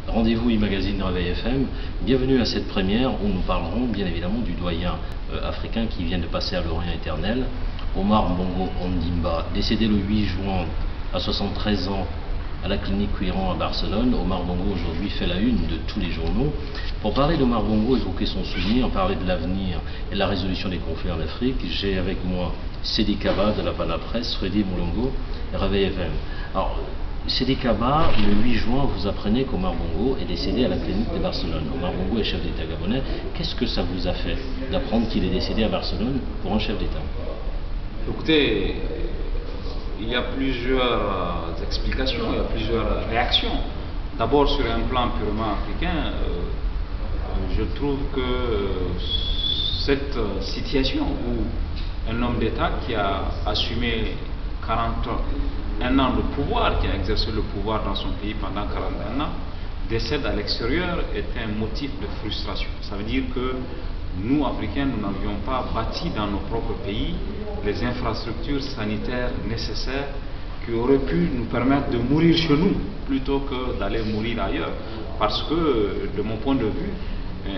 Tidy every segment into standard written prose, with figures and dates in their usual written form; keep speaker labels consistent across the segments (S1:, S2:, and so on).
S1: Rendez-vous e-magazine de Réveil FM. Bienvenue à cette première où nous parlerons bien évidemment du doyen africain qui vient de passer à l'Orient éternel, Omar Bongo Ondimba, décédé le 8 juin à 73 ans à la clinique Cuiran à Barcelone. Omar Bongo aujourd'hui fait la une de tous les journaux. Pour parler d'Omar Bongo, évoquer son souvenir, parler de l'avenir et de la résolution des conflits en Afrique, j'ai avec moi Sedi Kaba de la Pana Presse, Freddy Moulongo et Réveil FM. Alors, Sedi Kaba, le 8 juin, vous apprenez qu'Omar Bongo est décédé à la clinique de Barcelone. Omar Bongo est chef d'État gabonais. Qu'est-ce que ça vous a fait d'apprendre qu'il est décédé à Barcelone pour un chef d'État?
S2: Écoutez, il y a plusieurs explications, il y a plusieurs réactions. D'abord, sur un plan purement africain, je trouve que cette situation où un homme d'État qui a assumé 41 ans de pouvoir, qui a exercé le pouvoir dans son pays pendant 41 ans, décède à l'extérieur est un motif de frustration. Ça veut dire que nous, Africains, nous n'avions pas bâti dans nos propres pays les infrastructures sanitaires nécessaires qui auraient pu nous permettre de mourir chez nous plutôt que d'aller mourir ailleurs. Parce que, de mon point de vue,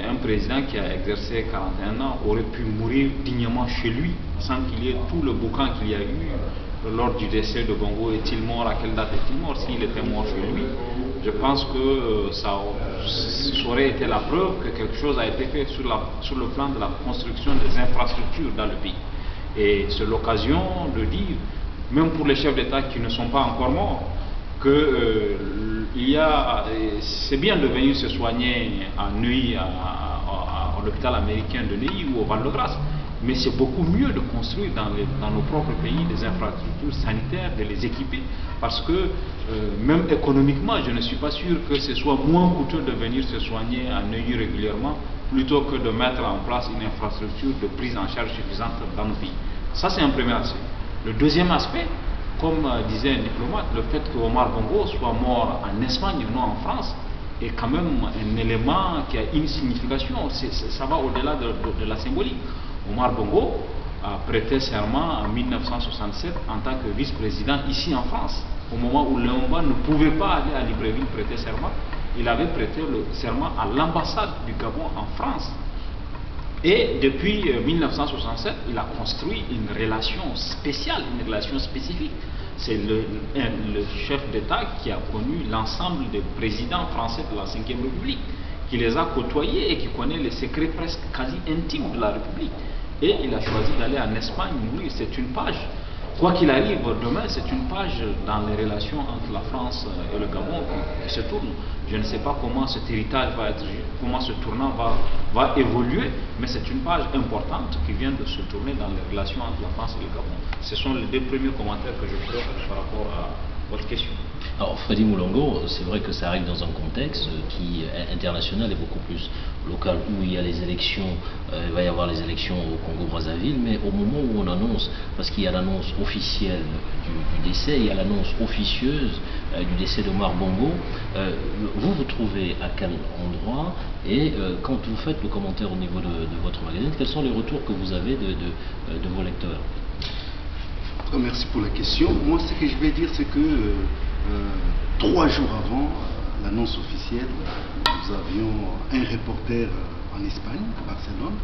S2: un président qui a exercé 41 ans aurait pu mourir dignement chez lui sans qu'il y ait tout le boucan qu'il y a eu lors du décès de Bongo. Est-il mort? À quelle date est-il mort? S'il était mort chez lui, je pense que ça aurait été la preuve que quelque chose a été fait sur le plan de la construction des infrastructures dans le pays. Et c'est l'occasion de dire, même pour les chefs d'État qui ne sont pas encore morts, que c'est bien de venir se soigner à Neuilly, à l'hôpital américain de Neuilly ou au Val-de-Grâce, mais c'est beaucoup mieux de construire dans nos propres pays des infrastructures sanitaires, de les équiper, parce que même économiquement, je ne suis pas sûr que ce soit moins coûteux de venir se soigner à Neuilly régulièrement plutôt que de mettre en place une infrastructure de prise en charge suffisante dans nos pays. Ça, c'est un premier aspect. Le deuxième aspect, comme disait un diplomate, le fait que Omar Bongo soit mort en Espagne et non en France est quand même un élément qui a une signification. Ça va au-delà de la symbolique. Omar Bongo a prêté serment en 1967 en tant que vice-président ici en France. Au moment où Léomba ne pouvait pas aller à Libreville prêter serment, il avait prêté le serment à l'ambassade du Gabon en France. Et depuis 1967, il a construit une relation spéciale, une relation spécifique. C'est le chef d'État qui a connu l'ensemble des présidents français de la Ve République, qui les a côtoyés et qui connaît les secrets presque quasi intimes de la République. Et il a choisi d'aller en Espagne mourir. C'est une page. Quoi qu'il arrive, demain, c'est une page dans les relations entre la France et le Gabon qui se tourne. Je ne sais pas comment cet héritage va être, comment ce tournant va évoluer, mais c'est une page importante qui vient de se tourner dans les relations entre la France et le Gabon. Ce sont les deux premiers commentaires que je ferai par rapport à votre question.
S1: Alors Freddy Moulongo, c'est vrai que ça arrive dans un contexte qui est international et beaucoup plus local, où il y a les élections, il va y avoir les élections au Congo-Brazzaville, mais au moment où on annonce, parce qu'il y a l'annonce officielle du décès, il y a l'annonce officieuse du décès d'Omar Bongo, vous vous trouvez à quel endroit? Et quand vous faites le commentaire au niveau de votre magazine, quels sont les retours que vous avez de vos lecteurs?
S3: Merci pour la question. Moi, ce que je vais dire, c'est que 3 jours avant l'annonce officielle, nous avions un reporter en Espagne, à Barcelone,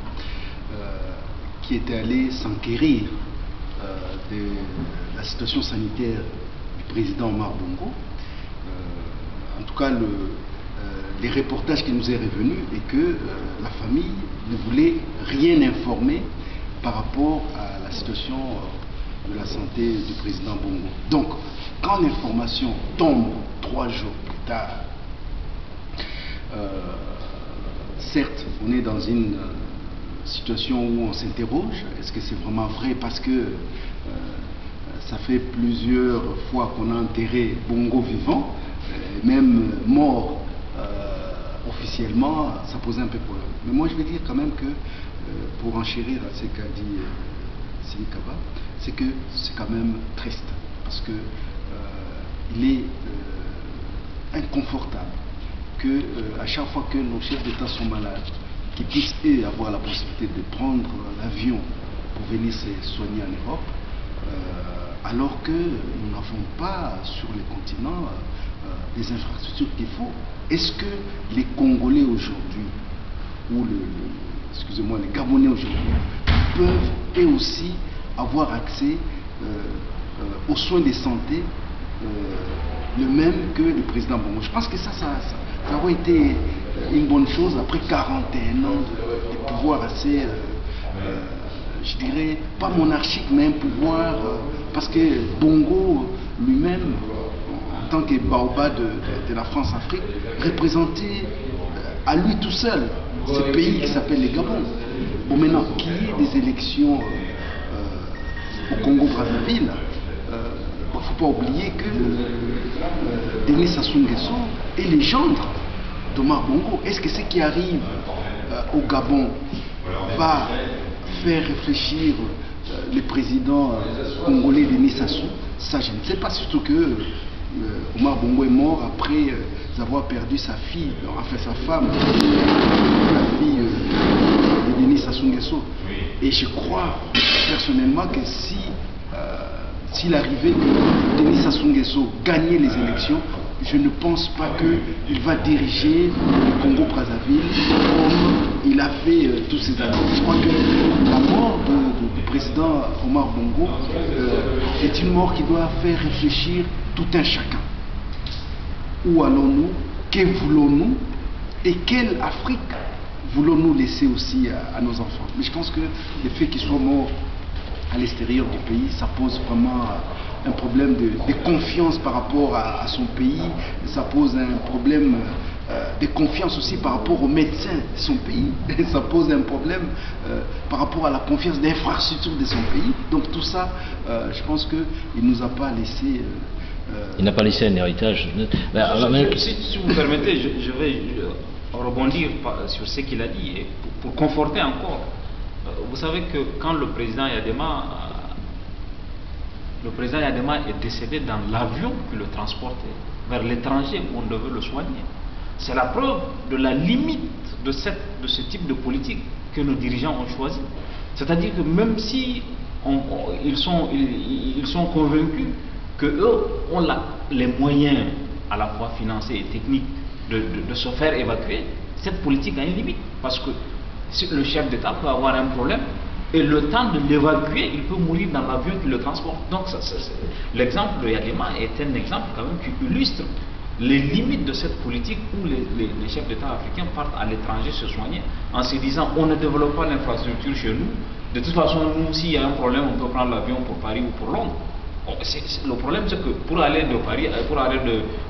S3: qui était allé s'enquérir de la situation sanitaire du président Omar Bongo. En tout cas, les reportages qui nous est revenu est que la famille ne voulait rien informer par rapport à la situation de la santé du président Bongo. Donc, quand l'information tombe 3 jours plus tard, certes, on est dans une situation où on s'interroge, est-ce que c'est vraiment vrai? Parce que ça fait plusieurs fois qu'on a enterré Bongo vivant, même mort officiellement, ça posait un peu problème. Mais moi, je vais dire quand même que, pour enchérir à ce qu'a dit Sedi Kaba, c'est que c'est quand même triste, parce que il est inconfortable que à chaque fois que nos chefs d'État sont malades, qu'ils puissent avoir la possibilité de prendre l'avion pour venir se soigner en Europe, alors que nous n'avons pas sur le continent des infrastructures qu'il faut. Est-ce que les Congolais aujourd'hui, ou excusez-moi, les Gabonais aujourd'hui, peuvent eux aussi avoir accès aux soins de santé le même que le président Bongo? Je pense que ça aurait été une bonne chose après 41 ans de pouvoir assez, je dirais, pas monarchique, mais un pouvoir, parce que Bongo lui-même, en tant que baobab de la France-Afrique, représentait à lui tout seul ce pays qui s'appelle le Gabon. Bon, maintenant, qu'il y ait des élections au Congo-Brazzaville, il ne faut pas oublier que Denis Sassou Nguesso est le gendre d'Omar Bongo. Est-ce que ce qui arrive au Gabon va faire réfléchir le président congolais Denis Sassou? Ça, je ne sais pas, surtout que Omar Bongo est mort après avoir perdu sa fille, enfin sa femme, la fille de Denis Sassou Nguesso. Et je crois personnellement que s'il arrivait que Denis Sassou Nguesso gagnait les élections, je ne pense pas qu'il va diriger le Congo-Brazzaville comme il a fait tous ces années. Je crois que la mort du président Omar Bongo est une mort qui doit faire réfléchir tout un chacun. Où allons-nous? Que voulons-nous? Et quelle Afrique voulons-nous laisser aussi à nos enfants? Mais je pense que le fait qu'il soit mort à l'extérieur du pays, ça pose vraiment un problème de confiance par rapport à son pays. Ça pose un problème de confiance aussi par rapport aux médecins de son pays. Ça pose un problème par rapport à la confiance d'infrastructures de son pays. Donc tout ça, je pense qu'il ne nous a pas laissé...
S1: il n'a pas laissé un héritage.
S2: Si vous permettez, je vais rebondir sur ce qu'il a dit et pour conforter encore. Vous savez que quand le président Yadema est décédé dans l'avion qui le transportait vers l'étranger où on devait le soigner, c'est la preuve de la limite de ce type de politique que nos dirigeants ont choisi. C'est-à-dire que même si ils sont convaincus qu'eux ont les moyens à la fois financiers et techniques de se faire évacuer, cette politique a une limite. Parce que le chef d'État peut avoir un problème et le temps de l'évacuer, il peut mourir dans l'avion qui le transporte. Donc l'exemple de Yadema est un exemple quand même qui illustre les limites de cette politique où les chefs d'État africains partent à l'étranger se soigner en se disant on ne développe pas l'infrastructure chez nous. De toute façon, nous, s'il y a un problème, on peut prendre l'avion pour Paris ou pour Londres. Le problème, c'est que pour aller de Paris, pour aller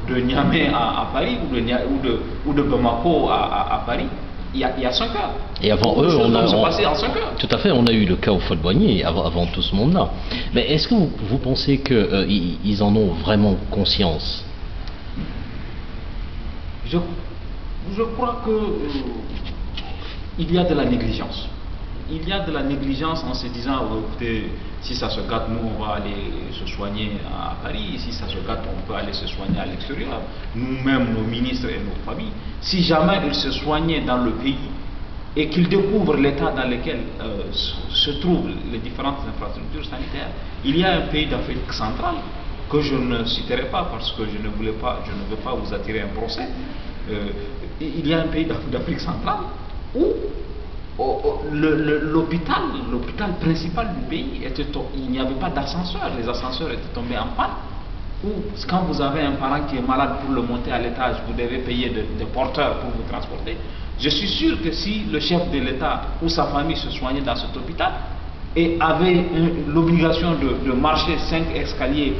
S2: de Niamey à Paris ou de Bamako à Paris, il y a 5 heures.
S1: Et avant eux, on a
S2: passé en 5 heures.
S1: Tout à fait, on a eu le cas au Houphouët-Boigny avant tout ce monde-là. Mais est-ce que vous pensez qu'ils en ont vraiment conscience?
S2: Je crois que il y a de la négligence. Il y a de la négligence en se disant écoutez, si ça se gâte, nous on va aller se soigner à Paris, si ça se gâte, on peut aller se soigner à l'extérieur, nous-mêmes, nos ministres et nos familles. Si jamais ils se soignaient dans le pays et qu'ils découvrent l'état dans lequel se trouvent les différentes infrastructures sanitaires, il y a un pays d'Afrique centrale que je ne citerai pas parce que je ne veux pas vous attirer un procès. Il y a un pays d'Afrique centrale où l'hôpital principal du pays il n'y avait pas d'ascenseur, les ascenseurs étaient tombés en panne. Ou quand vous avez un parent qui est malade, pour le monter à l'étage, vous devez payer des porteurs pour vous transporter. Je suis sûr que si le chef de l'État ou sa famille se soignait dans cet hôpital et avait l'obligation de marcher 5 escaliers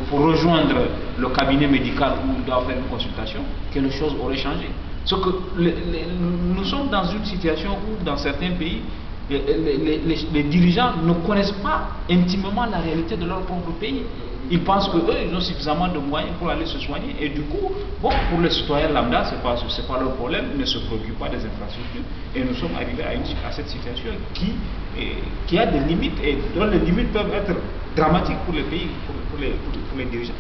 S2: pour rejoindre le cabinet médical où il doit faire une consultation, que les choses auraient changé. Sauf que nous sommes dans une situation où dans certains pays, les dirigeants ne connaissent pas intimement la réalité de leur propre pays. Ils pensent qu'eux, ils ont suffisamment de moyens pour aller se soigner. Et du coup, bon, pour les citoyens lambda, ce n'est pas leur problème, ils ne se préoccupent pas des infrastructures. Et nous sommes arrivés à cette situation qui a des limites et dont les limites peuvent être dramatiques pour les pays, pour les dirigeants.